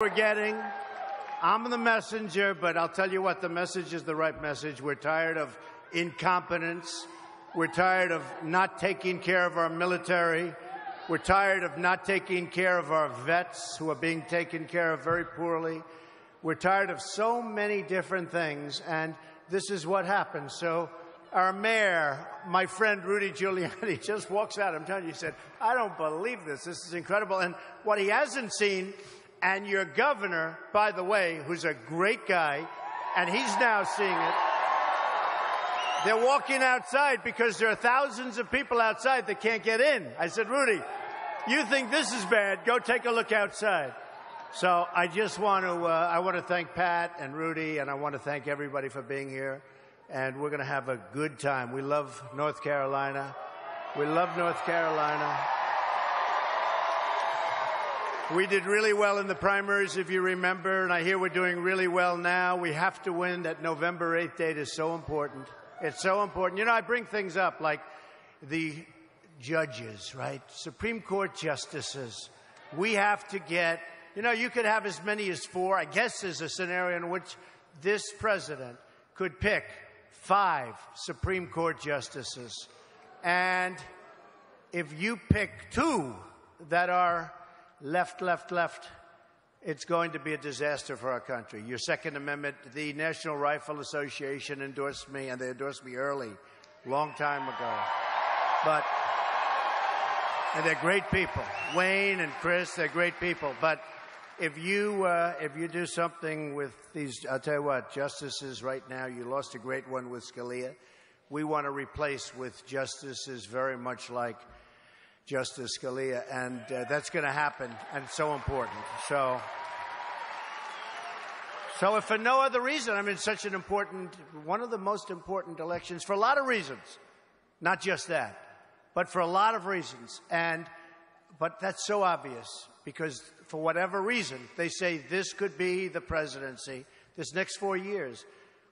we're getting. I'm the messenger, but I'll tell you what, the message is the right message. We're tired of incompetence. We're tired of not taking care of our military. We're tired of not taking care of our vets who are being taken care of very poorly. We're tired of so many different things, and this is what happens. So our mayor, my friend Rudy Giuliani, just walks out. I'm telling you, he said, I don't believe this. This is incredible. And what he hasn't seen, and your governor, by the way, who's a great guy, and he's now seeing it, they're walking outside because there are thousands of people outside that can't get in. I said, Rudy, you think this is bad? Go take a look outside. So I just want to thank Pat and Rudy, and I want to thank everybody for being here. And we're going to have a good time. We love North Carolina. We love North Carolina. We did really well in the primaries, if you remember, and I hear we're doing really well now. We have to win. That November 8th date is so important. It's so important. You know, I bring things up like the judges, right? Supreme Court justices. We have to get, you know, you could have as many as 4. I guess there's a scenario in which this president could pick 5 Supreme Court justices. And if you pick 2 that are left, it's going to be a disaster for our country. Your Second Amendment, the National Rifle Association endorsed me, and they endorsed me early, long time ago. And they're great people. Wayne and Chris, they're great people. But if you do something with these, I'll tell you what, justices right now, you lost a great one with Scalia. We want to replace with justices very much like Justice Scalia, and that's going to happen, and it's so important. So if for no other reason, I mean, such an important, one of the most important elections for a lot of reasons, not just that, but for a lot of reasons. But that's so obvious because for whatever reason, they say this could be the presidency, this next 4 years,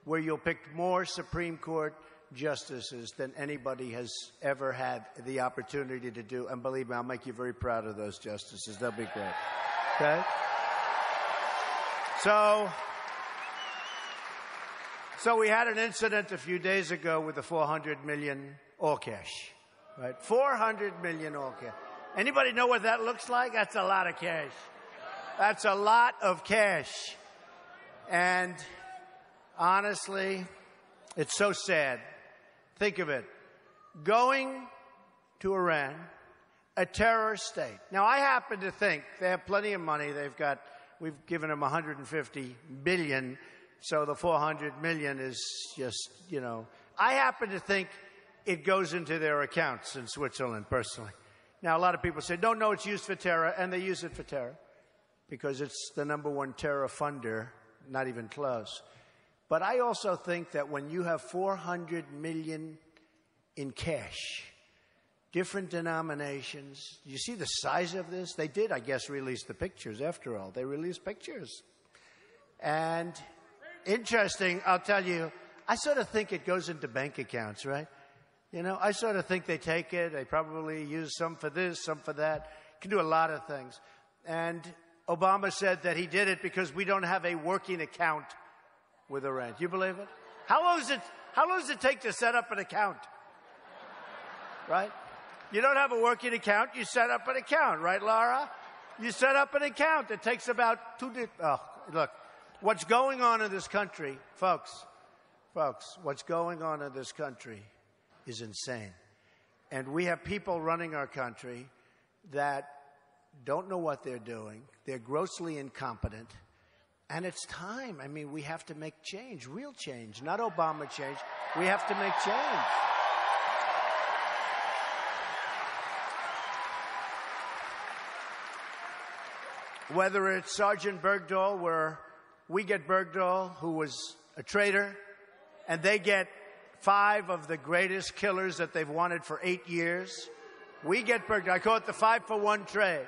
where you'll pick more Supreme Court justices than anybody has ever had the opportunity to do. And believe me, I'll make you very proud of those justices. They'll be great. Okay? So we had an incident a few days ago with the $400 million all cash, right? $400 million all cash. Anybody know what that looks like? That's a lot of cash. That's a lot of cash. And honestly, it's so sad. Think of it. Going to Iran, a terror state. Now, I happen to think they have plenty of money. We've given them $150 billion, so the $400 million is just, you know. I happen to think it goes into their accounts in Switzerland, personally. Now, a lot of people say, no, it's used for terror, and they use it for terror because it's the #1 terror funder, not even close. But I also think that when you have $400 million in cash, different denominations, you see the size of this? They did, I guess, release the pictures after all. They released pictures. And interesting, I'll tell you, I sort of think it goes into bank accounts, right? You know, I sort of think they take it. They probably use some for this, some for that. Can do a lot of things. And Obama said that he did it because we don't have a working account with Iran. Do you believe it? How long does it take to set up an account? Right? You don't have a working account, you set up an account, right, Laura? You set up an account. It takes about 2 days. Oh, look, what's going on in this country, folks, what's going on in this country is insane. And we have people running our country that don't know what they're doing. They're grossly incompetent. And it's time. I mean, we have to make change, real change, not Obama change. We have to make change. Whether it's Sergeant Bergdahl, where we get Bergdahl, who was a traitor, and they get 5 of the greatest killers that they've wanted for 8 years. We get Bergdahl. I call it the 5-for-1 trade.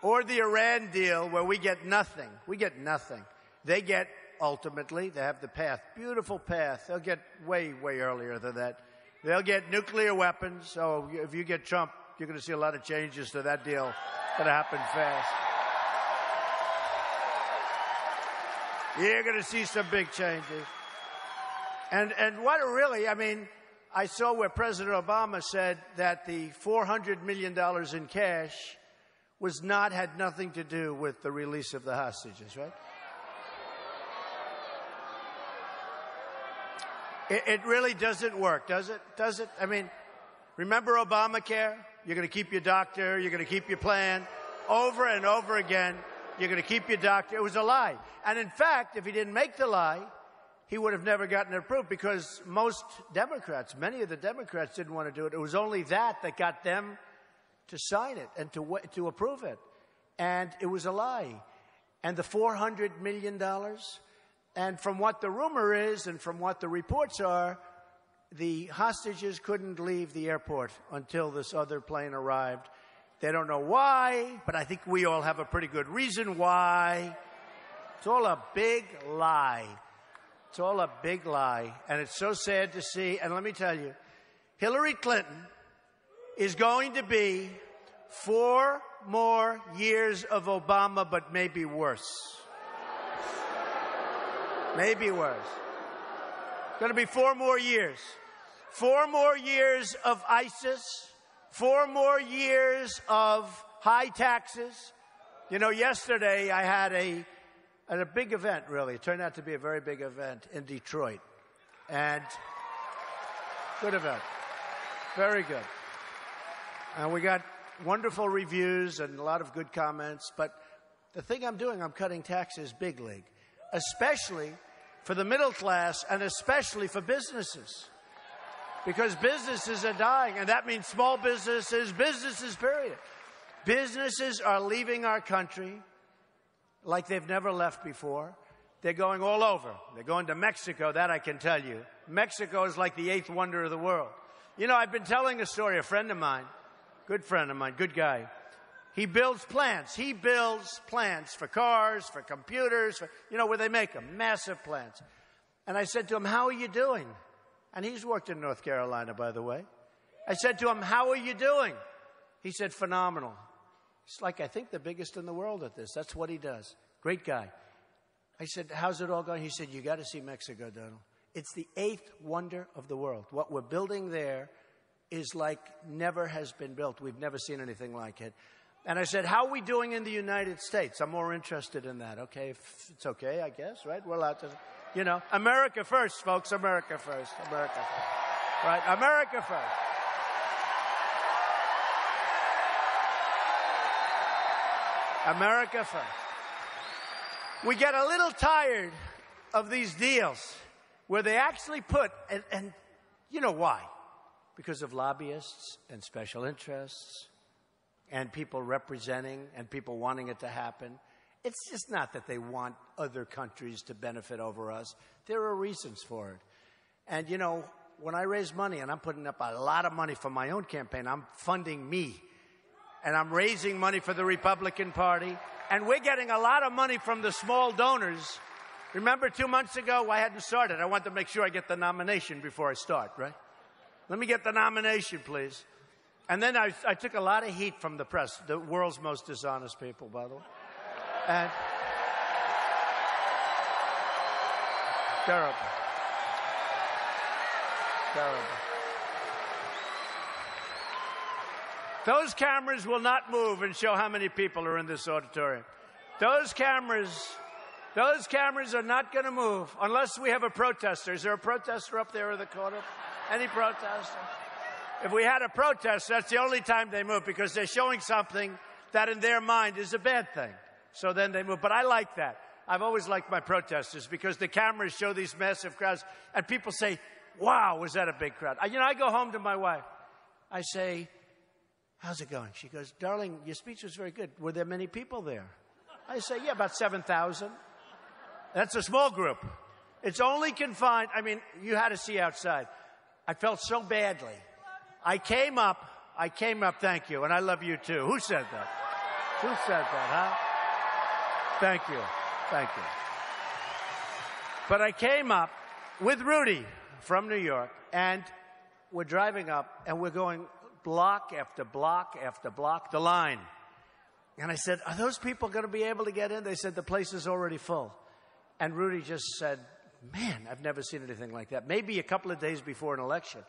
Or the Iran deal where we get nothing. We get nothing. They get, ultimately, they have the path. Beautiful path. They'll get way earlier than that. They'll get nuclear weapons. So if you get Trump, you're going to see a lot of changes to that deal. It's going to happen fast. You're going to see some big changes. And what really, I mean, I saw where President Obama said that the $400 million in cash had nothing to do with the release of the hostages, right? It really doesn't work, does it? Does it? I mean, remember Obamacare? You're going to keep your doctor. You're going to keep your plan. Over and over again, you're going to keep your doctor. It was a lie. And in fact, if he didn't make the lie, he would have never gotten it approved because most Democrats, many of the Democrats didn't want to do it. It was only that got them to sign it and to approve it. And it was a lie. And the $400 million, and from what the rumor is and from what the reports are, the hostages couldn't leave the airport until this other plane arrived. They don't know why, but I think we all have a pretty good reason why. It's all a big lie. It's all a big lie. And it's so sad to see. And let me tell you, Hillary Clinton is going to be 4 more years of Obama, but maybe worse. Maybe worse. Going to be 4 more years. 4 more years of ISIS. 4 more years of high taxes. You know, yesterday I had a big event, really. It turned out to be a very big event in Detroit. And good event. Very good. And we got wonderful reviews and a lot of good comments. But the thing I'm doing, I'm cutting taxes big league, especially for the middle class and especially for businesses. Because businesses are dying, and that means small businesses, period. Businesses are leaving our country like they've never left before. They're going all over. They're going to Mexico, that I can tell you. Mexico is like the 8th wonder of the world. You know, I've been telling a story, a friend of mine, good guy. He builds plants. He builds plants for cars, for computers, where they make them, massive plants. And I said to him, how are you doing? And he's worked in North Carolina, by the way. I said to him, how are you doing? He said, phenomenal. He's like, I think the biggest in the world at this. That's what he does. Great guy. I said, how's it all going? He said, you got to see Mexico, Donald. It's the 8th wonder of the world. What we're building there is like never has been built. We've never seen anything like it. And I said, how are we doing in the United States? I'm more interested in that. Okay, if it's okay, I guess, right? We're allowed to, America first, folks. America first. America first. Right? America first. America first. We get a little tired of these deals where they actually put, and you know why? Because of lobbyists and special interests and people representing and people wanting it to happen. It's just not that they want other countries to benefit over us. There are reasons for it. And, when I raise money, and I'm putting up a lot of money for my own campaign, I'm funding me. And I'm raising money for the Republican Party. And we're getting a lot of money from the small donors. Remember 2 months ago, I hadn't started. I wanted to make sure I get the nomination before I start, right? Let me get the nomination, please. And then I took a lot of heat from the press, the world's most dishonest people, by the way. And terrible. Terrible. Those cameras will not move and show how many people are in this auditorium. Those cameras are not going to move unless we have a protester. Is there a protester up there in the corner? Any protester? If we had a protest, that's the only time they move because they're showing something that in their mind is a bad thing. So then they move. But I like that. I've always liked my protesters because the cameras show these massive crowds and people say, wow, was that a big crowd? I go home to my wife. I say, how's it going? She goes, darling, your speech was very good. Were there many people there? I say, yeah, about 7,000. That's a small group. It's only confined. You had to see outside. I felt so badly. I came up, thank you, and I love you too. Who said that? Who said that, huh? Thank you. But I came up with Rudy from New York, and we're driving up, and we're going block after block after block, the line. And I said, are those people going to be able to get in? They said, the place is already full. And Rudy just said, man, I've never seen anything like that. Maybe a couple of days before an election.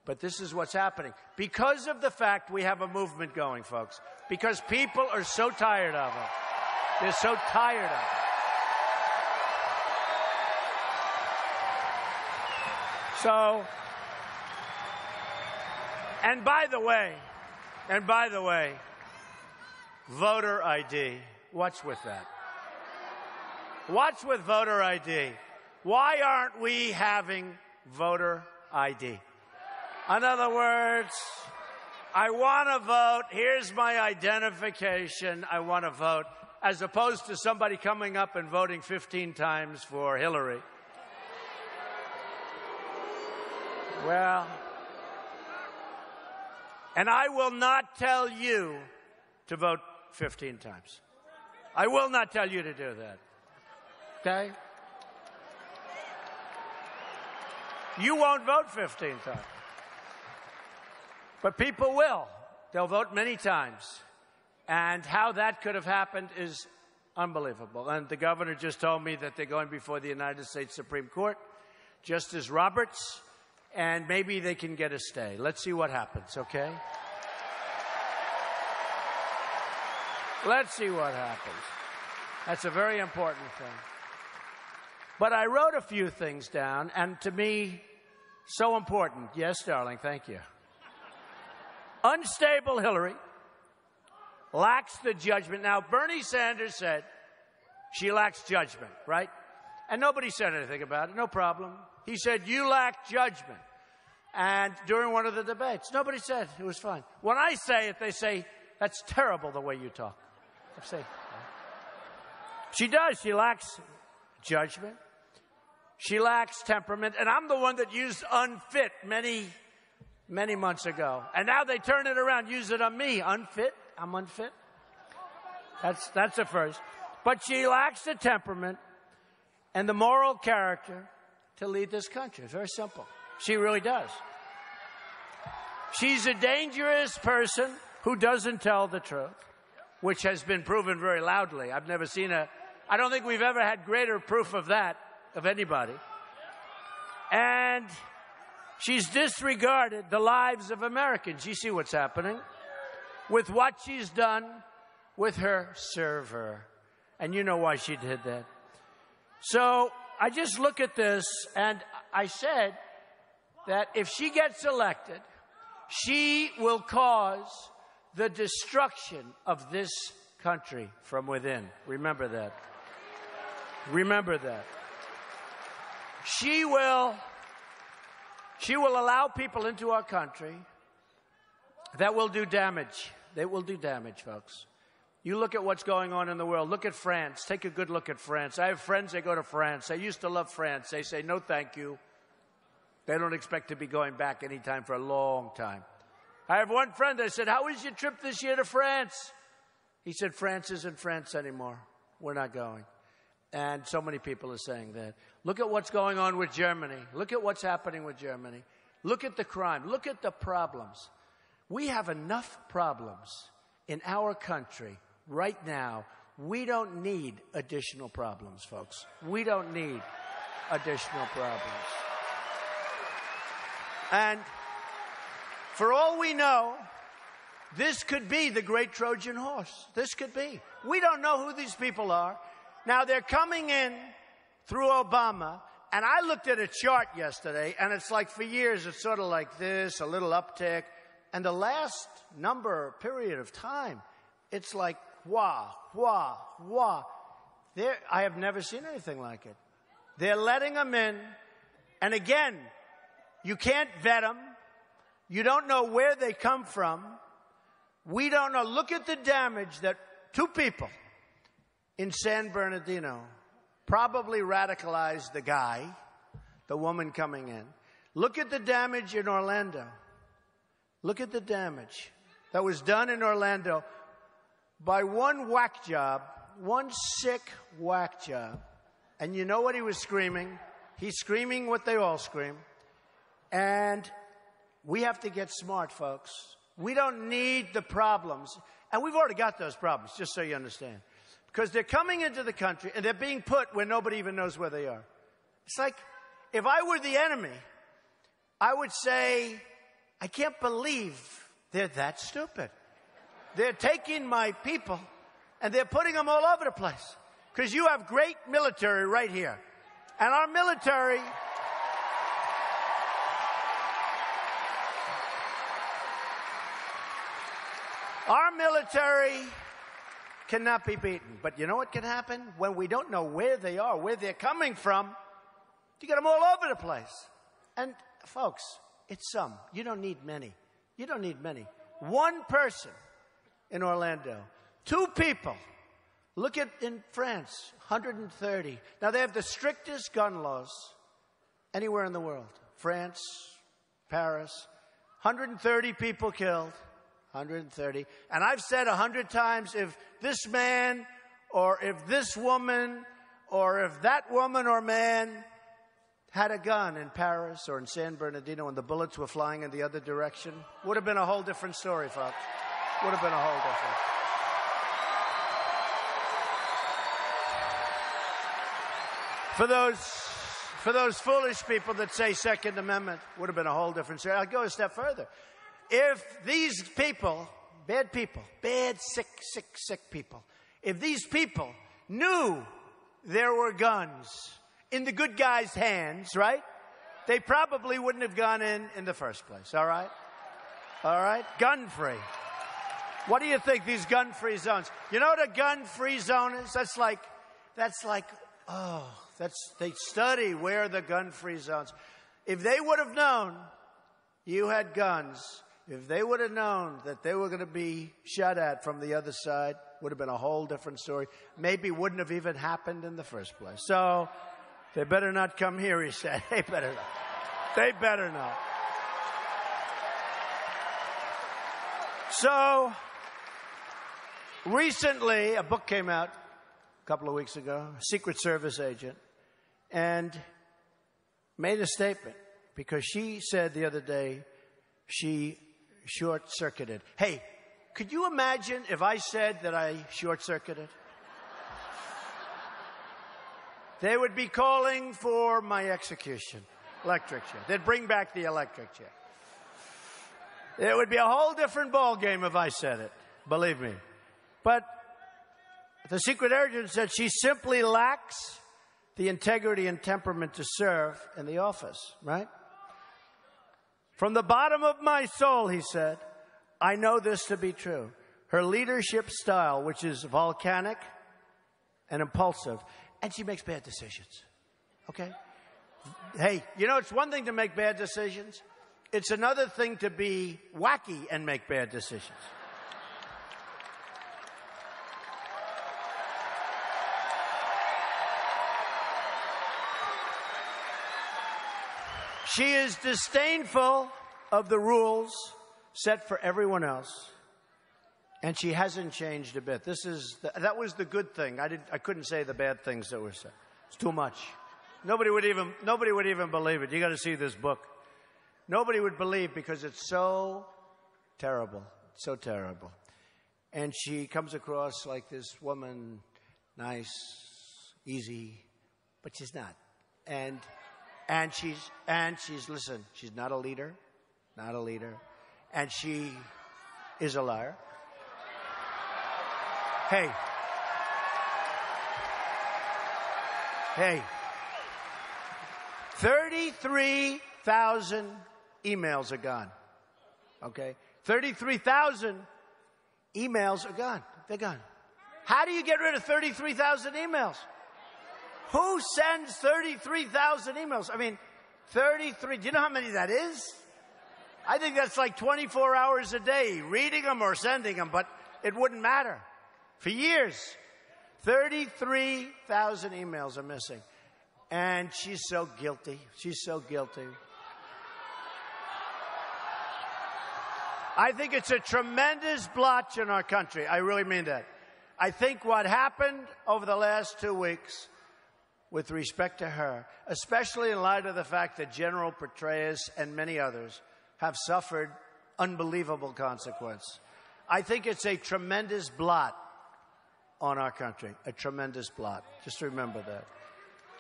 But this is what's happening. Because of the fact we have a movement going, folks. Because people are so tired of it. They're so tired of it. So, and by the way, voter ID. What's with that? What's with voter ID? Why aren't we having voter ID? In other words, I want to vote. Here's my identification. I want to vote. As opposed to somebody coming up and voting 15 times for Hillary. Well, and I will not tell you to vote 15 times. I will not tell you to do that. Okay? You won't vote 15 times. But people will. They'll vote many times. And how that could have happened is unbelievable. And the governor just told me that they're going before the United States Supreme Court, Justice Roberts, and maybe they can get a stay. Let's see what happens, okay? Let's see what happens. That's a very important thing. But I wrote a few things down, and to me, so important. Yes, darling, thank you. Unstable Hillary lacks the judgment. Now, Bernie Sanders said she lacks judgment, right? And nobody said anything about it, no problem. He said, you lack judgment. And during one of the debates, nobody said it was fine. When I say it, they say, that's terrible the way you talk. I say, she does. She lacks judgment. She lacks temperament. And I'm the one that used unfit many months ago. And now they turn it around, use it on me. Unfit? I'm unfit? That's the first. But she lacks the temperament and the moral character to lead this country. It's very simple. She really does. She's a dangerous person who doesn't tell the truth, which has been proven very loudly. I've never seen I don't think we've ever had greater proof of that, of anybody. And she's disregarded the lives of Americans. You see what's happening with what she's done with her server. And you know why she did that. So I just look at this, and I said that if she gets elected, she will cause the destruction of this country from within. Remember that. Remember that. She will allow people into our country that will do damage. They will do damage, folks. You look at what's going on in the world. Look at France. Take a good look at France. I have friends that go to France. I used to love France. They say, no, thank you. They don't expect to be going back anytime for a long time. I have one friend that said, how was your trip this year to France? He said, France isn't France anymore. We're not going. And so many people are saying that. Look at what's going on with Germany. Look at what's happening with Germany. Look at the crime. Look at the problems. We have enough problems in our country right now. We don't need additional problems, folks. We don't need additional problems. And for all we know, this could be the great Trojan horse. This could be. We don't know who these people are. Now, they're coming in through Obama, and I looked at a chart yesterday, and it's like for years, it's sort of like this, a little uptick. And the last period of time, it's like, wah, wah, wah. I have never seen anything like it. They're letting them in. And again, you can't vet them. You don't know where they come from. We don't know. Look at the damage that two people in San Bernardino probably radicalized the guy, the woman coming in. Look at the damage in Orlando. Look at the damage that was done in Orlando by one whack job, one sick whack job. And you know what he was screaming? He's screaming what they all scream. And we have to get smart, folks. We don't need the problems. And we've already got those problems, just so you understand. because they're coming into the country and they're being put where nobody even knows where they are. It's like, if I were the enemy, I would say, I can't believe they're that stupid. They're taking my people and they're putting them all over the place. Because you have great military right here. And our military... Our military cannot be beaten. But you know what can happen? When we don't know where they are, where they're coming from, you get them all over the place. And folks, it's some. You don't need many. You don't need many. One person in Orlando. 2 people. Look at in France, 130. Now they have the strictest gun laws anywhere in the world. France, Paris, 130 people killed. 130. And I've said 100 times, if this man or if this woman or if that woman or man had a gun in Paris or in San Bernardino and the bullets were flying in the other direction, would have been a whole different story, folks. Would have been a whole different. For those foolish people that say Second Amendment, would have been a whole different story. I'll go a step further. If these people, bad, sick people, if these people knew there were guns in the good guys' hands, right, they probably wouldn't have gone in the first place, all right? All right? Gun-free. What do you think, these gun-free zones? You know what a gun-free zone is? That's like, they study where the gun-free zones. If they would have known you had guns, if they would have known that they were going to be shot at from the other side, would have been a whole different story. Maybe wouldn't have even happened in the first place. So they better not come here, he said. They better not. They better not. So recently, a book came out a couple of weeks ago, a Secret Service agent, and made a statement because she said the other day she short-circuited. Hey, could you imagine if I said that I short-circuited? They would be calling for my execution. Electric chair. They'd bring back the electric chair. It would be a whole different ballgame if I said it, believe me. But the secret agent said she simply lacks the integrity and temperament to serve in the office, right? From the bottom of my soul, he said, I know this to be true. Her leadership style, which is volcanic and impulsive, and she makes bad decisions, okay? Hey, you know, it's one thing to make bad decisions. It's another thing to be wacky and make bad decisions. She is disdainful of the rules set for everyone else, and she hasn't changed a bit. That was the good thing. I couldn't say the bad things that were said. It's too much. Nobody would even believe it. You got to see this book. Nobody would believe because it's so terrible, so terrible. And she comes across like this woman, nice, easy, but she's not. And she's listen, she's not a leader, and she is a liar. Hey, 33,000 emails are gone. Okay, 33,000 emails are gone. They're gone. How do you get rid of 33,000 emails? Who sends 33,000 emails? I mean, 33, do you know how many that is? I think that's like 24 hours a day, reading them or sending them, but it wouldn't matter. For years, 33,000 emails are missing. And she's so guilty. She's so guilty. I think it's a tremendous blotch in our country. I really mean that. I think what happened over the last 2 weeks with respect to her, especially in light of the fact that General Petraeus and many others have suffered unbelievable consequence. I think it's a tremendous blot on our country, a tremendous blot. Just remember that.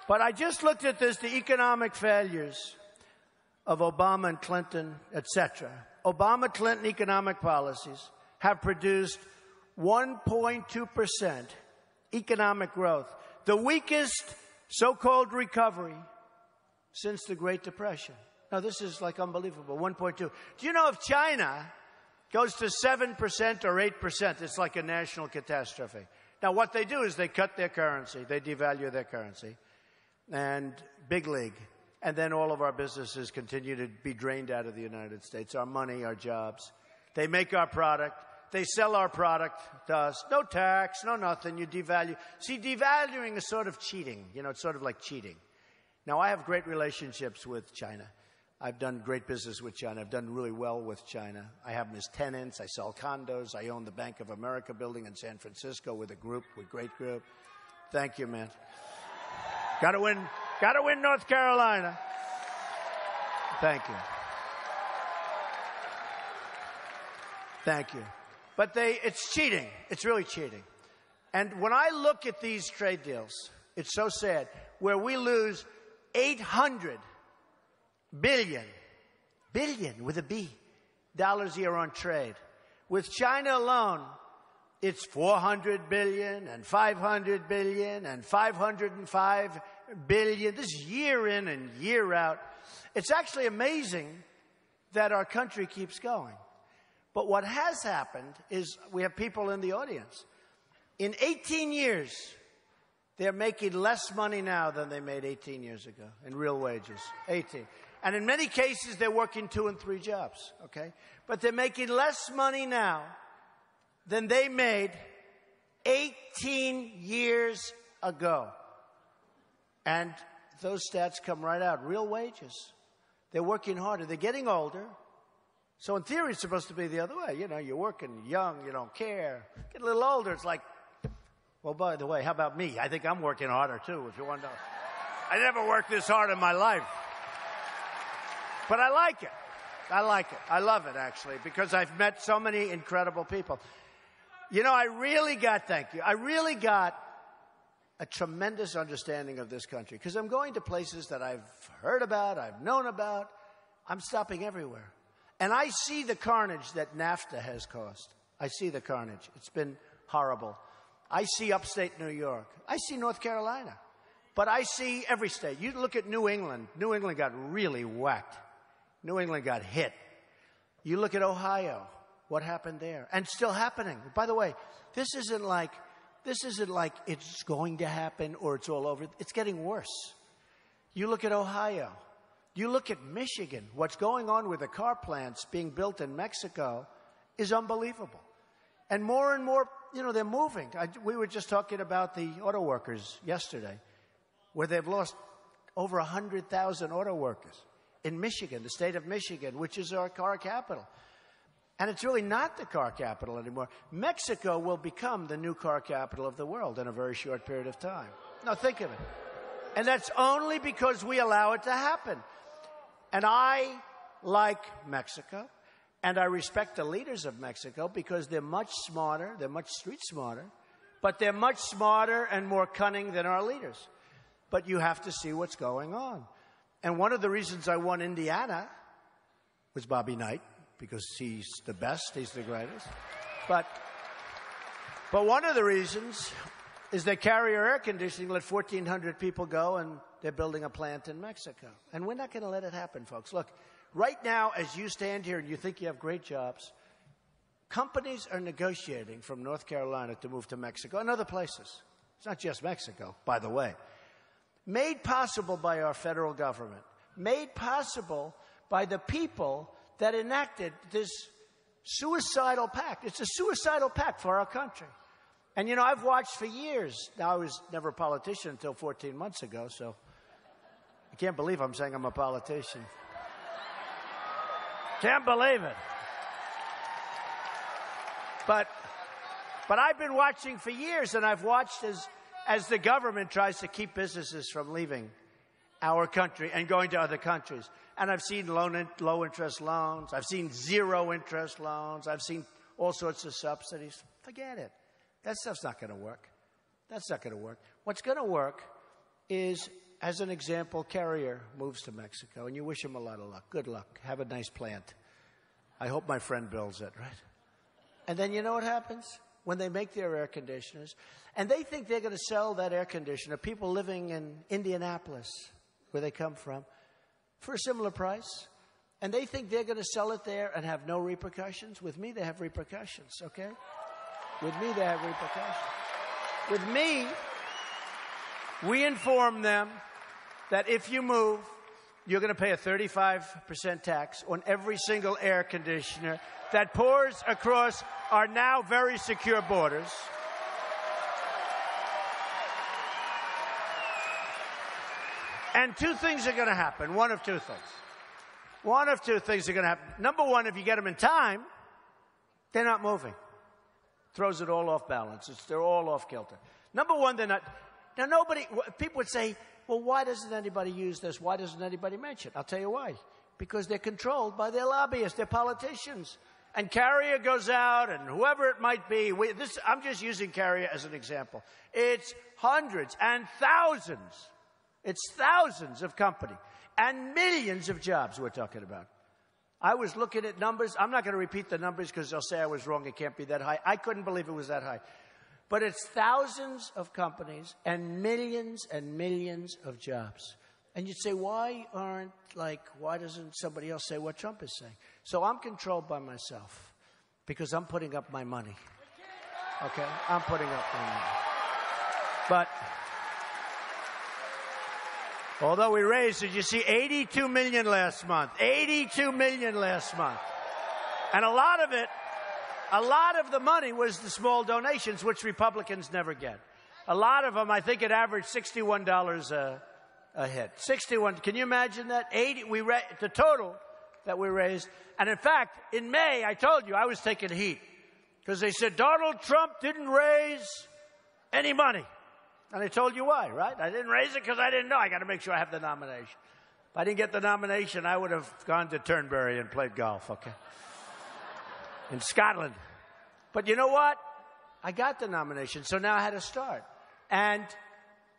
But I just looked at this, the economic failures of Obama and Clinton, etc. Obama-Clinton economic policies have produced 1.2% economic growth, the weakest so-called recovery since the Great Depression. Now, this is like unbelievable, 1.2. Do you know if China goes to 7% or 8%, it's like a national catastrophe. Now, what they do is they cut their currency. They devalue their currency. And big league. And then all of our businesses continue to be drained out of the United States, our money, our jobs. They make our product. They sell our product to us. No tax, no nothing. You devalue. See, devaluing is sort of cheating. You know, it's sort of like cheating. Now, I have great relationships with China. I've done great business with China. I've done really well with China. I have them as tenants. I sell condos. I own the Bank of America building in San Francisco with a great group. Thank you, man. Got to win North Carolina. Thank you. Thank you. But it's cheating. It's really cheating. And when I look at these trade deals, it's so sad, where we lose $800 billion with a B, dollars a year on trade. With China alone, it's $400 billion and $500 billion and $505 billion. This is year in and year out. It's actually amazing that our country keeps going. But what has happened is we have people in the audience. In 18 years, they're making less money now than they made 18 years ago in real wages. 18. And in many cases, they're working 2 and 3 jobs, okay? But they're making less money now than they made 18 years ago. And those stats come right out. Real wages. They're working harder. They're getting older. So in theory, it's supposed to be the other way. You know, you're working young, you don't care. Get a little older, it's like, well, by the way, how about me? I think I'm working harder, too, if you want to know. I never worked this hard in my life. But I like it. I like it. I love it, actually, because I've met so many incredible people. You know, I really got a tremendous understanding of this country because I'm going to places that I've heard about, I've known about. I'm stopping everywhere. And I see the carnage that NAFTA has caused. I see the carnage. It's been horrible. I see upstate New York. I see North Carolina. But I see every state. You look at New England. New England got really whacked. New England got hit. You look at Ohio. What happened there? And still happening. By the way, this isn't like it's going to happen or it's all over. It's getting worse. You look at Ohio. You look at Michigan. What's going on with the car plants being built in Mexico is unbelievable. And more, you know, they're moving. We were just talking about the auto workers yesterday, where they've lost over 100,000 auto workers in Michigan, the state of Michigan, which is our car capital. And it's really not the car capital anymore. Mexico will become the new car capital of the world in a very short period of time. Now, think of it. And that's only because we allow it to happen. And I like Mexico, and I respect the leaders of Mexico because they're much smarter, they're much street smarter, but they're much smarter and more cunning than our leaders. But you have to see what's going on. And one of the reasons I won Indiana was Bobby Knight, because he's the best, he's the greatest. But one of the reasons is that Carrier Air Conditioning let 1,400 people go, and they're building a plant in Mexico. And we're not going to let it happen, folks. Look, right now, as you stand here and you think you have great jobs, companies are negotiating from North Carolina to move to Mexico and other places. It's not just Mexico, by the way. Made possible by our federal government. Made possible by the people that enacted this suicidal pact. It's a suicidal pact for our country. And, you know, I've watched for years. Now, I was never a politician until 14 months ago, so I can't believe I'm saying I'm a politician. Can't believe it. But I've been watching for years, and I've watched as the government tries to keep businesses from leaving our country and going to other countries. And I've seen low-interest loans. I've seen zero-interest loans. I've seen all sorts of subsidies. Forget it. That stuff's not going to work. That's not going to work. What's going to work is, as an example, Carrier moves to Mexico, and you wish him a lot of luck. Good luck. Have a nice plant. I hope my friend builds it, right? And then you know what happens? When they make their air conditioners, and they think they're going to sell that air conditioner, people living in Indianapolis, where they come from, for a similar price, and they think they're going to sell it there and have no repercussions. With me, they have repercussions, okay? With me, they have repercussions. With me, we inform them that if you move, you're going to pay a 35% tax on every single air conditioner that pours across our now very secure borders. And two things are going to happen. One of two things. One of two things are going to happen. Number one, if you get them in time, they're not moving. Throws it all off balance. They're all off kilter. Number one, they're not. Now, people would say, well, why doesn't anybody use this? Why doesn't anybody mention it? I'll tell you why. Because they're controlled by their lobbyists, their politicians. And Carrier goes out, and whoever it might be. I'm just using Carrier as an example. It's hundreds and thousands. It's thousands of companies and millions of jobs we're talking about. I was looking at numbers. I'm not going to repeat the numbers because they'll say I was wrong. It can't be that high. I couldn't believe it was that high. But it's thousands of companies and millions of jobs. And you'd say, why doesn't somebody else say what Trump is saying? So I'm controlled by myself because I'm putting up my money. Okay? I'm putting up my money. But although we raised, did you see $82 million last month? $82 million last month. And a lot of the money was the small donations, which Republicans never get. A lot of them, I think it averaged $61 a hit. 61. Can you imagine that? The total that we raised. And in fact, in May, I told you I was taking heat because they said Donald Trump didn't raise any money. And I told you why, right? I didn't raise it because I didn't know. I got to make sure I have the nomination. If I didn't get the nomination, I would have gone to Turnberry and played golf, okay? In Scotland. But you know what? I got the nomination, so now I had to start. And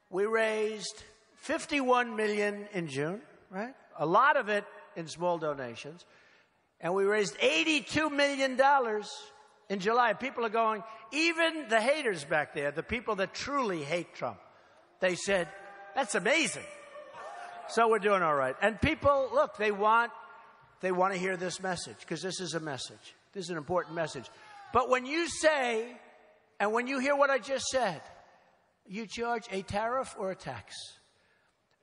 we raised $51 million in June, right? A lot of it in small donations. And we raised $82 million in July. People are going, even the haters back there, the people that truly hate Trump, they said, that's amazing. So we're doing all right. And people, look, they want to hear this message because this is a message. This is an important message. But when you say, and when you hear what I just said, you charge a tariff or a tax.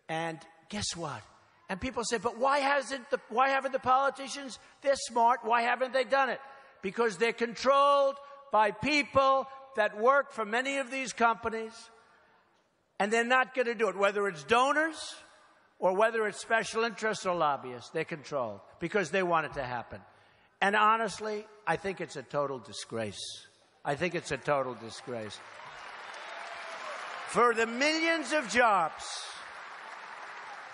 And guess what? And people say, but why haven't the politicians, they're smart, why haven't they done it? Because they're controlled by people that work for many of these companies, and they're not going to do it. Whether it's donors or whether it's special interests or lobbyists, they're controlled because they want it to happen. And honestly, I think it's a total disgrace. I think it's a total disgrace. For the millions of jobs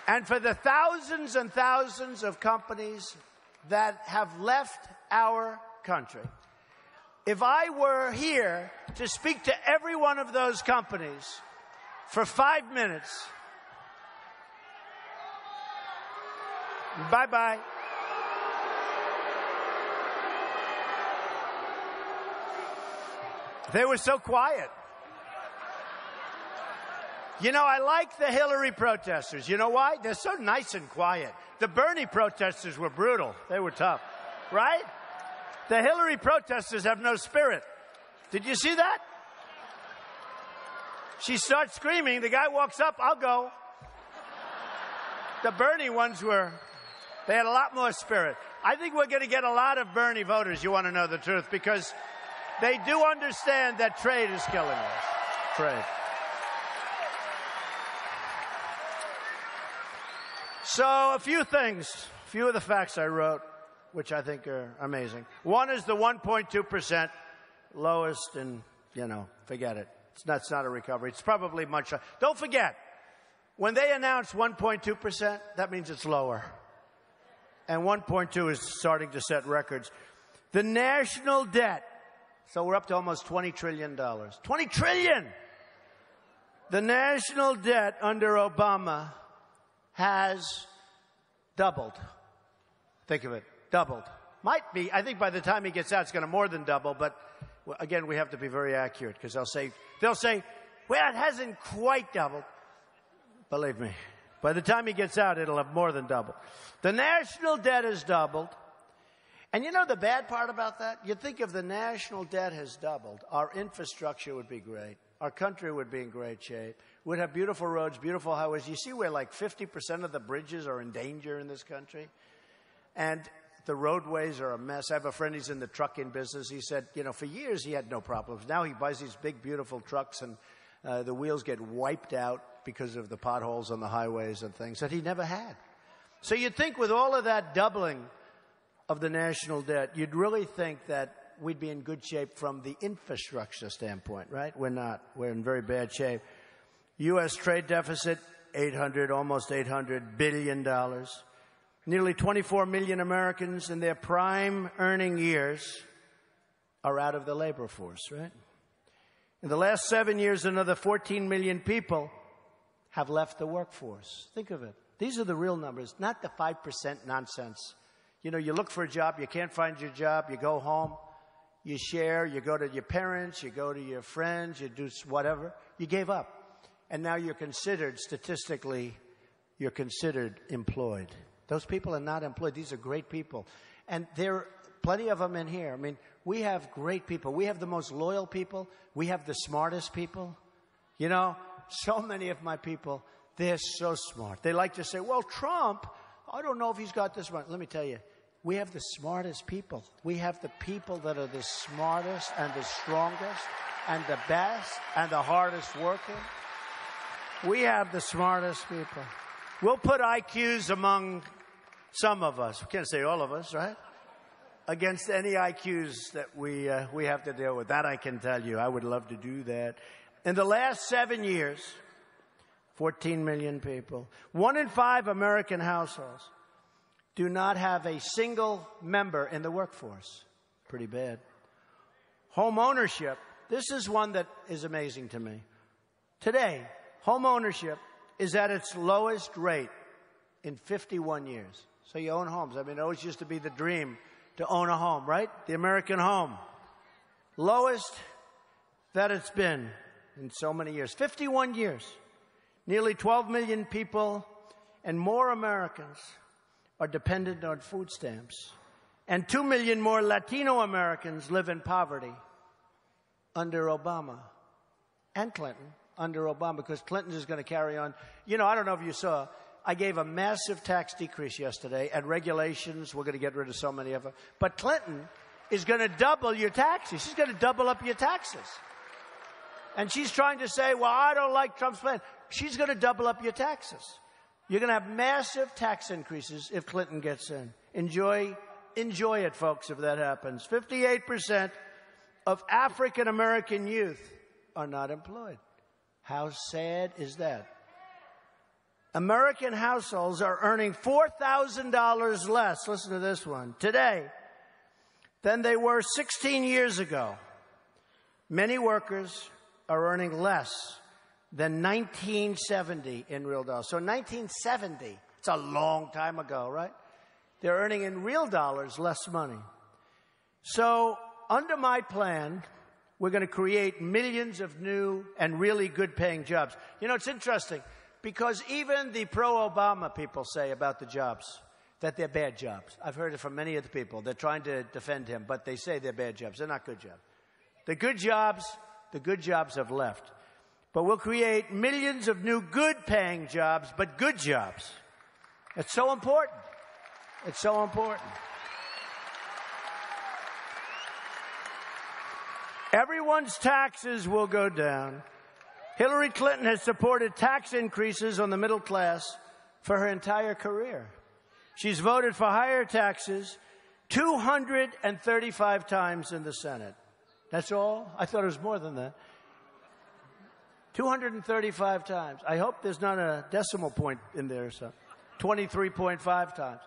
and for the thousands and thousands of companies that have left our country. If I were here to speak to every one of those companies for 5 minutes, bye-bye. They were so quiet. You know, I like the Hillary protesters. You know why? They're so nice and quiet. The Bernie protesters were brutal. They were tough, right? The Hillary protesters have no spirit. Did you see that? She starts screaming. The guy walks up. I'll go. The Bernie ones they had a lot more spirit. I think we're going to get a lot of Bernie voters, you want to know the truth, because they do understand that trade is killing us. Trade. So a few of the facts I wrote, which I think are amazing. One is the 1.2% lowest, and, forget it. That's not a recovery. It's probably much. Don't forget, when they announce 1.2%, that means it's lower. And 1.2 is starting to set records. The national debt So we're up to almost $20 trillion. $20 trillion! The national debt under Obama has doubled. Think of it, doubled. Might be, I think by the time he gets out, it's going to more than double, but again, we have to be very accurate because they'll say, well, it hasn't quite doubled. Believe me, by the time he gets out, it'll have more than doubled. The national debt has doubled. And you know the bad part about that? You think if the national debt has doubled, our infrastructure would be great. Our country would be in great shape. We'd have beautiful roads, beautiful highways. You see where like 50% of the bridges are in danger in this country? And the roadways are a mess. I have a friend, he's in the trucking business. He said, you know, for years he had no problems. Now he buys these big, beautiful trucks and the wheels get wiped out because of the potholes on the highways and things that he never had. So you'd think with all of that doubling of the national debt, you'd really think that we'd be in good shape from the infrastructure standpoint, right? We're not. We're in very bad shape. U.S. trade deficit, almost $800 billion. Nearly 24 million Americans in their prime earning years are out of the labor force, right? In the last 7 years, another 14 million people have left the workforce. Think of it. These are the real numbers, not the 5% nonsense. You know, you look for a job, you can't find your job, you go home, you share, you go to your parents, you go to your friends, you do whatever. You gave up. And now you're considered, statistically, you're considered employed. Those people are not employed. These are great people. And there are plenty of them in here. I mean, we have great people. We have the most loyal people. We have the smartest people. You know, so many of my people, they're so smart. They like to say, well, Trump, I don't know if he's got this right. Let me tell you, we have the smartest people. We have the people that are the smartest and the strongest and the best and the hardest working. We have the smartest people. We'll put IQs among some of us. We can't say all of us, right? Against any IQs that we have to deal with. That I can tell you. I would love to do that. In the last 7 years, 14 million people, 1 in 5 American households do not have a single member in the workforce. Pretty bad. Home ownership. This is one that is amazing to me. Today, home ownership is at its lowest rate in 51 years. So you own homes. I mean, it always used to be the dream to own a home, right? The American home. Lowest that it's been in so many years. 51 years. Nearly 12 million people and more Americans are dependent on food stamps. And 2 million more Latino Americans live in poverty under Obama and Clinton. Under Obama, because Clinton is going to carry on. You know, I don't know if you saw, I gave a massive tax decrease yesterday, and regulations, we're going to get rid of so many of them. But Clinton is going to double your taxes. She's going to double up your taxes. And she's trying to say, well, I don't like Trump's plan. She's going to double up your taxes. You're going to have massive tax increases if Clinton gets in. Enjoy it, folks, if that happens. 58% of African American youth are not employed. How sad is that? American households are earning $4,000 less, listen to this one, today than they were 16 years ago. Many workers are earning less than 1970 in real dollars. So 1970, it's a long time ago, right? They're earning in real dollars less money. So under my plan, we're going to create millions of new and really good-paying jobs. You know, it's interesting, because even the pro-Obama people say about the jobs that they're bad jobs. I've heard it from many of the people. They're trying to defend him, but they say they're bad jobs. They're not good jobs. The good jobs have left. But we'll create millions of new good-paying jobs, but good jobs. It's so important. It's so important. Everyone's taxes will go down. Hillary Clinton has supported tax increases on the middle class for her entire career. She's voted for higher taxes 235 times in the Senate. That's all? I thought it was more than that. 235 times. I hope there's not a decimal point in there or something. 23.5 times.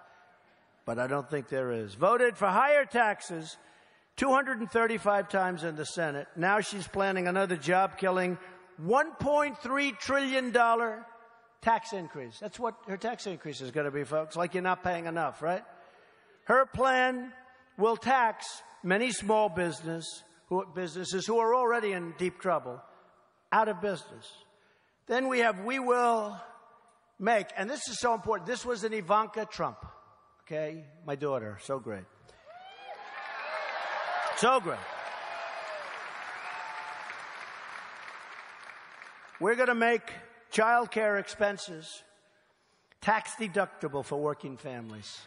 But I don't think there is. Voted for higher taxes 235 times in the Senate. Now she's planning another job-killing $1.3 trillion tax increase. That's what her tax increase is going to be, folks. Like you're not paying enough, right? Her plan will tax many small businesses who are already in deep trouble out of business. Then we will make, and this is so important, this was an Ivanka Trump, okay? My daughter, so great. So great. We're going to make child care expenses tax deductible for working families.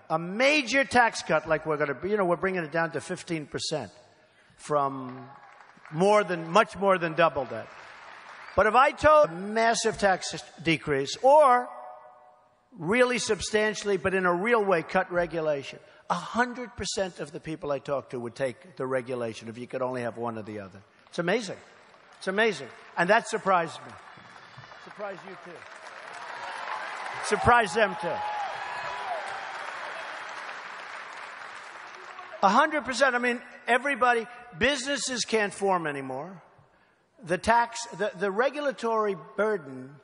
A major tax cut like we're going to, we're bringing it down to 15% from much more than double that. But if I told a massive tax decrease or really substantially, but in a real way, cut regulation, 100% of the people I talk to would take the regulation if you could only have one or the other. It's amazing. It's amazing. And that surprised me. Surprised you too. Surprised them too. 100%. I mean, everybody, businesses can't form anymore. The regulatory burden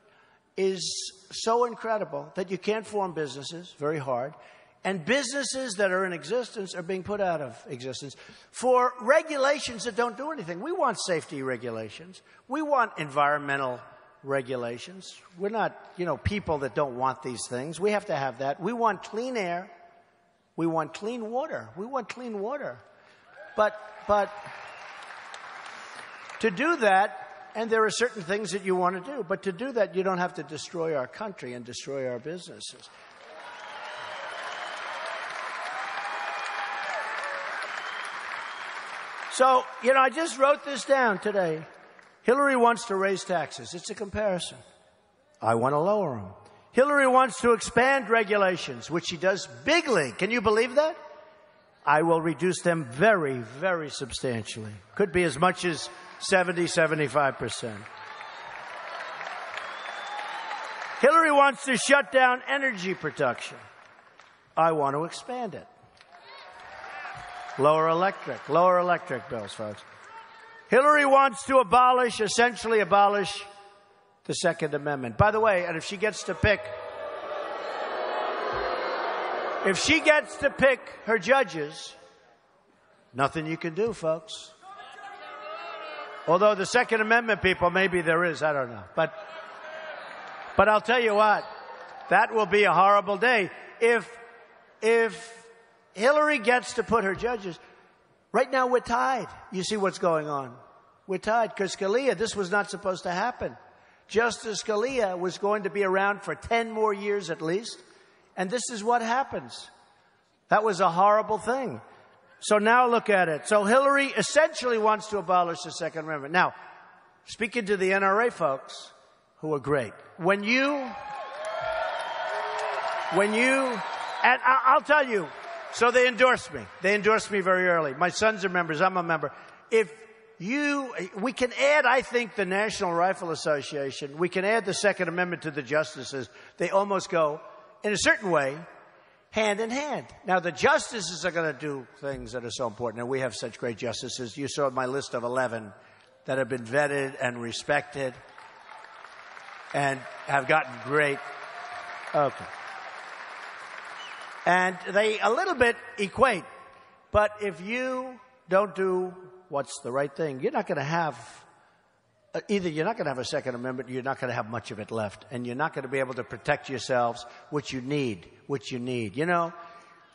is so incredible that you can't form businesses, very hard. And businesses that are in existence are being put out of existence for regulations that don't do anything. We want safety regulations. We want environmental regulations. We're not, people that don't want these things. We have to have that. We want clean air. We want clean water. We want clean water. But to do that, and there are certain things that you want to do, but to do that, you don't have to destroy our country and destroy our businesses. So, I just wrote this down today. Hillary wants to raise taxes. It's a comparison. I want to lower them. Hillary wants to expand regulations, which she does bigly. Can you believe that? I will reduce them very, very substantially. Could be as much as 75%. Hillary wants to shut down energy production. I want to expand it. Lower electric bills, folks. Hillary wants to essentially abolish the Second Amendment. By the way, and if she gets to pick her judges, nothing you can do, folks. Although the Second Amendment people, maybe there is, I don't know. But I'll tell you what, that will be a horrible day. If Hillary gets to put her judges, right now we're tied. You see what's going on. We're tied because Scalia, this was not supposed to happen. Justice Scalia was going to be around for 10 more years at least. And this is what happens. That was a horrible thing. So now look at it. So Hillary essentially wants to abolish the Second Amendment. Now, speaking to the NRA folks, who are great, when you, and I'll tell you, so they endorsed me. They endorsed me very early. My sons are members. I'm a member. We can add, I think, the National Rifle Association. We can add the Second Amendment to the justices. They almost go, in a certain way, hand in hand. Now, the justices are going to do things that are so important, and we have such great justices. You saw my list of 11 that have been vetted and respected and have gotten great. Okay. And they a little bit equate. But if you don't do what's the right thing, you're not going to have, either you're not going to have a Second Amendment, you're not going to have much of it left, and you're not going to be able to protect yourselves, which you need.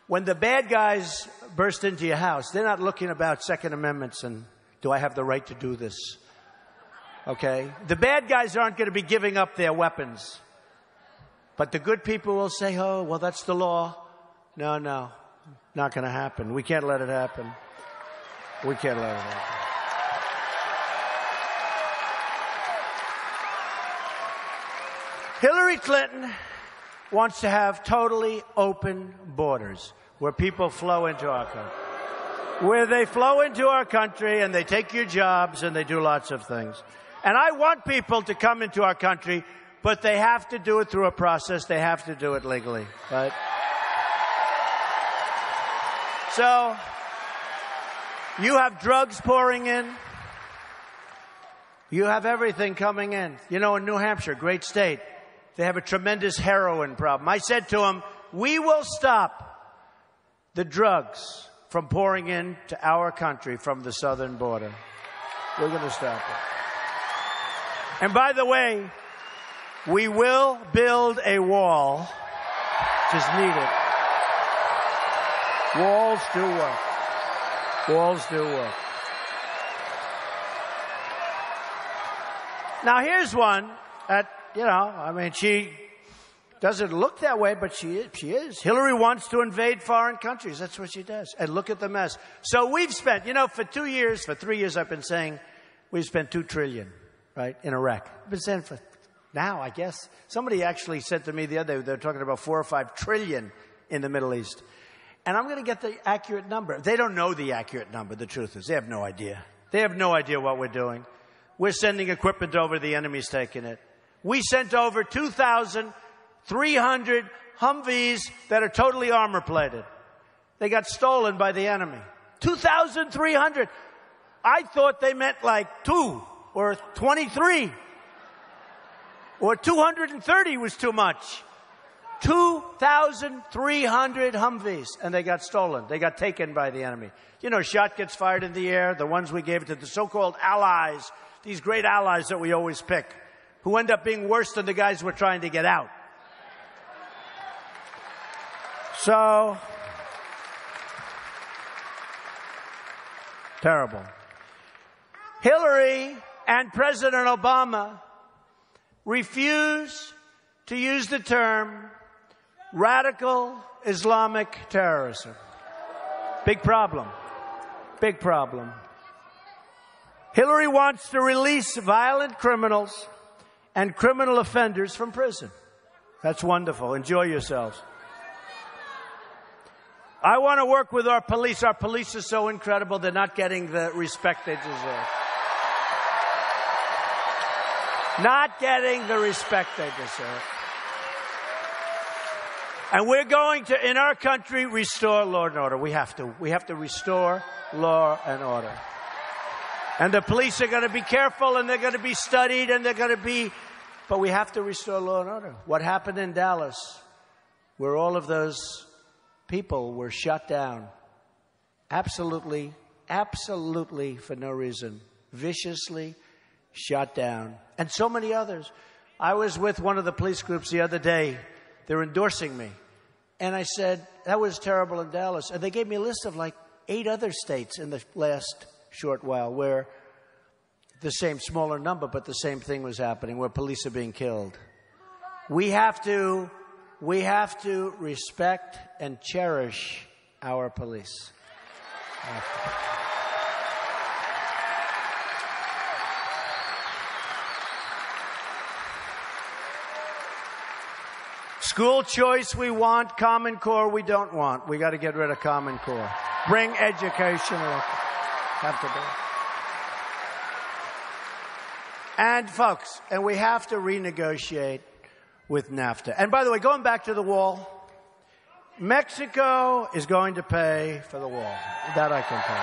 When the bad guys burst into your house, they're not looking about Second Amendments and do I have the right to do this? Okay? The bad guys aren't going to be giving up their weapons. But the good people will say, oh, well, that's the law. No, not going to happen. We can't let it happen. We can't let it happen. Hillary Clinton wants to have totally open borders where people flow into our country. Where they flow into our country and they take your jobs and they do lots of things. And I want people to come into our country, but they have to do it through a process. They have to do it legally. Right? So, you have drugs pouring in. You have everything coming in. You know, in New Hampshire, great state, they have a tremendous heroin problem. I said to them, we will stop the drugs from pouring into our country from the southern border. We're going to stop it. And by the way, we will build a wall. Just need it. Walls do work. Walls do work. Now here's one that, you know, I mean, she doesn't look that way, but she is. Hillary wants to invade foreign countries. That's what she does. And look at the mess. So we've spent, you know, for 3 years I've been saying we've spent $2 trillion, right, in Iraq. I've been saying for now, I guess. Somebody actually said to me the other day, they're talking about 4 or 5 trillion in the Middle East. And I'm going to get the accurate number. They don't know the accurate number, the truth is. They have no idea. They have no idea what we're doing. We're sending equipment over, the enemy's taking it. We sent over 2,300 Humvees that are totally armor-plated. They got stolen by the enemy. 2,300. I thought they meant like 2 or 23. Or 230 was too much. 2,300 Humvees, and they got stolen. They got taken by the enemy. You know, shot gets fired in the air, the ones we gave to the so-called allies, these great allies that we always pick, who end up being worse than the guys we're trying to get out. So, terrible. Hillary and President Obama refuse to use the term radical Islamic terrorism. Big problem. Big problem. Hillary wants to release violent criminals and criminal offenders from prison. That's wonderful. Enjoy yourselves. I want to work with our police. Our police are so incredible. They're not getting the respect they deserve. Not getting the respect they deserve. And we're going to, in our country, restore law and order. We have to. We have to restore law and order. And the police are going to be careful, and they're going to be studied, and they're going to be... But we have to restore law and order. What happened in Dallas, where all of those people were shut down, absolutely for no reason, viciously shot down. And so many others. I was with one of the police groups the other day. They're endorsing me. And I said, that was terrible in Dallas. And they gave me a list of like 8 other states in the last short while where the same smaller number, but the same thing was happening, where police are being killed. We have to respect and cherish our police. School choice we want, Common Core we don't want. We got to get rid of Common Core. Bring education. Have to do it. And folks, and we have to renegotiate with NAFTA. And by the way, going back to the wall, Mexico is going to pay for the wall. That I can pay.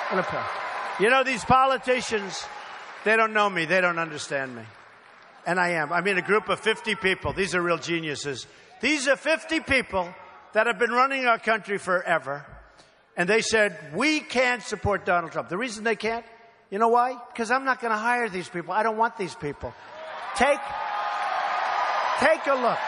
I'm going to pay. You know, these politicians, they don't know me. They don't understand me. And I am. I'm in a group of 50 people. These are real geniuses. These are 50 people that have been running our country forever. And they said, we can't support Donald Trump. The reason they can't, you know why? Because I'm not going to hire these people. I don't want these people. Take a look.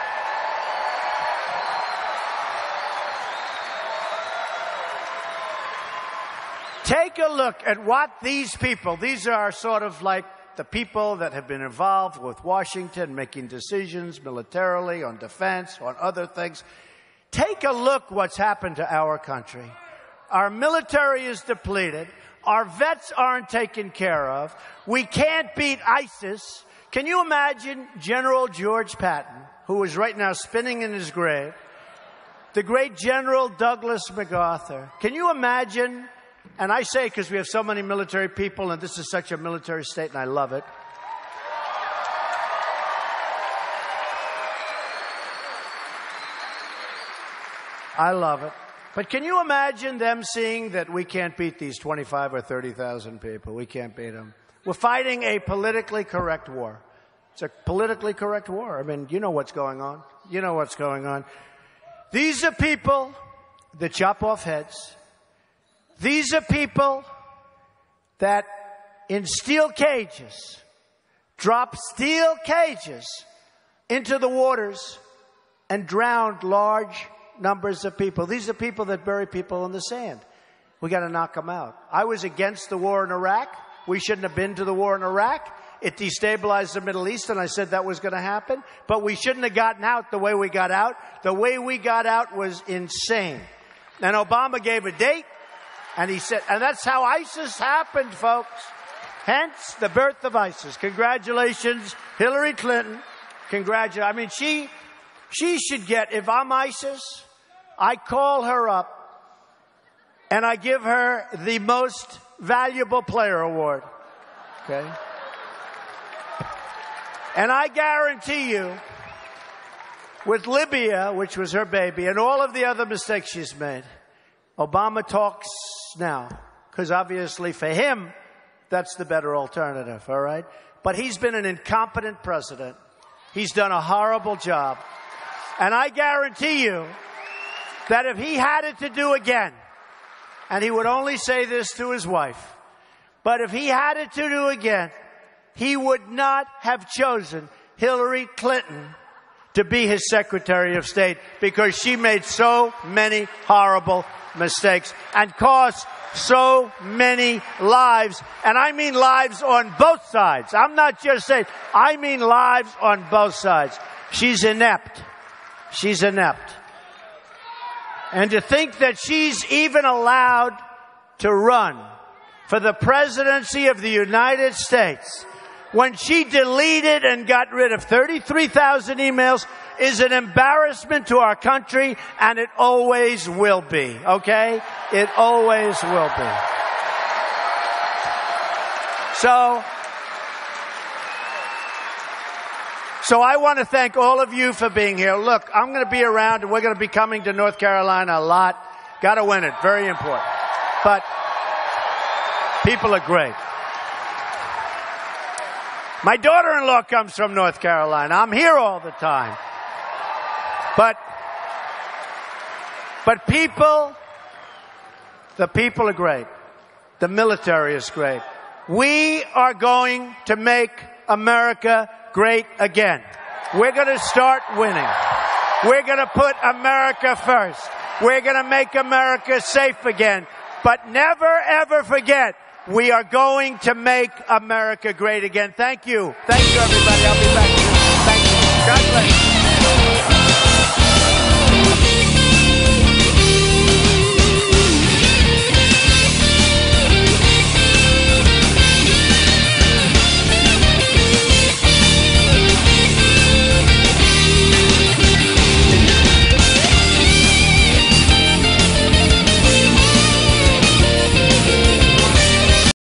Take a look at what these people, these are sort of like the people that have been involved with Washington, making decisions militarily, on defense, on other things. Take a look what's happened to our country. Our military is depleted. Our vets aren't taken care of. We can't beat ISIS. Can you imagine General George Patton, who is right now spinning in his grave, the great General Douglas MacArthur? Can you imagine? And I say because we have so many military people, and this is such a military state, and I love it. I love it. But can you imagine them seeing that we can't beat these 25 or 30,000 people? We can't beat them. We're fighting a politically correct war. It's a politically correct war. I mean, you know what's going on. You know what's going on. These are people that chop off heads. These are people that in steel cages drop steel cages into the waters and drown large numbers of people. These are people that bury people in the sand. We got to knock them out. I was against the war in Iraq. We shouldn't have been to the war in Iraq. It destabilized the Middle East, and I said that was going to happen. But we shouldn't have gotten out the way we got out. The way we got out was insane. And Obama gave a date, and he said, and that's how ISIS happened, folks. Hence, the birth of ISIS. Congratulations, Hillary Clinton. Congratulations. I mean, she should get, if I'm ISIS, I call her up, and I give her the most valuable player award. Okay? And I guarantee you, with Libya, which was her baby, and all of the other mistakes she's made, Obama talks now. Because obviously for him, that's the better alternative, all right? But he's been an incompetent president. He's done a horrible job. And I guarantee you that if he had it to do again, and he would only say this to his wife, but if he had it to do again, he would not have chosen Hillary Clinton to be his Secretary of State because she made so many horrible mistakes and cost so many lives. And I mean lives on both sides. I'm not just saying, I mean lives on both sides. She's inept. She's inept. And to think that she's even allowed to run for the presidency of the United States when she deleted and got rid of 33,000 emails is an embarrassment to our country, and it always will be, okay? It always will be. So I want to thank all of you for being here. Look, I'm going to be around, and we're going to be coming to North Carolina a lot. Got to win it. Very important. But people are great. My daughter-in-law comes from North Carolina. I'm here all the time. But the people are great. The military is great. We are going to make America great again. We're going to start winning. We're going to put America first. We're going to make America safe again. But never, ever forget, we are going to make America great again. Thank you. Thank you, everybody. I'll be back soon. Thank you. God bless you.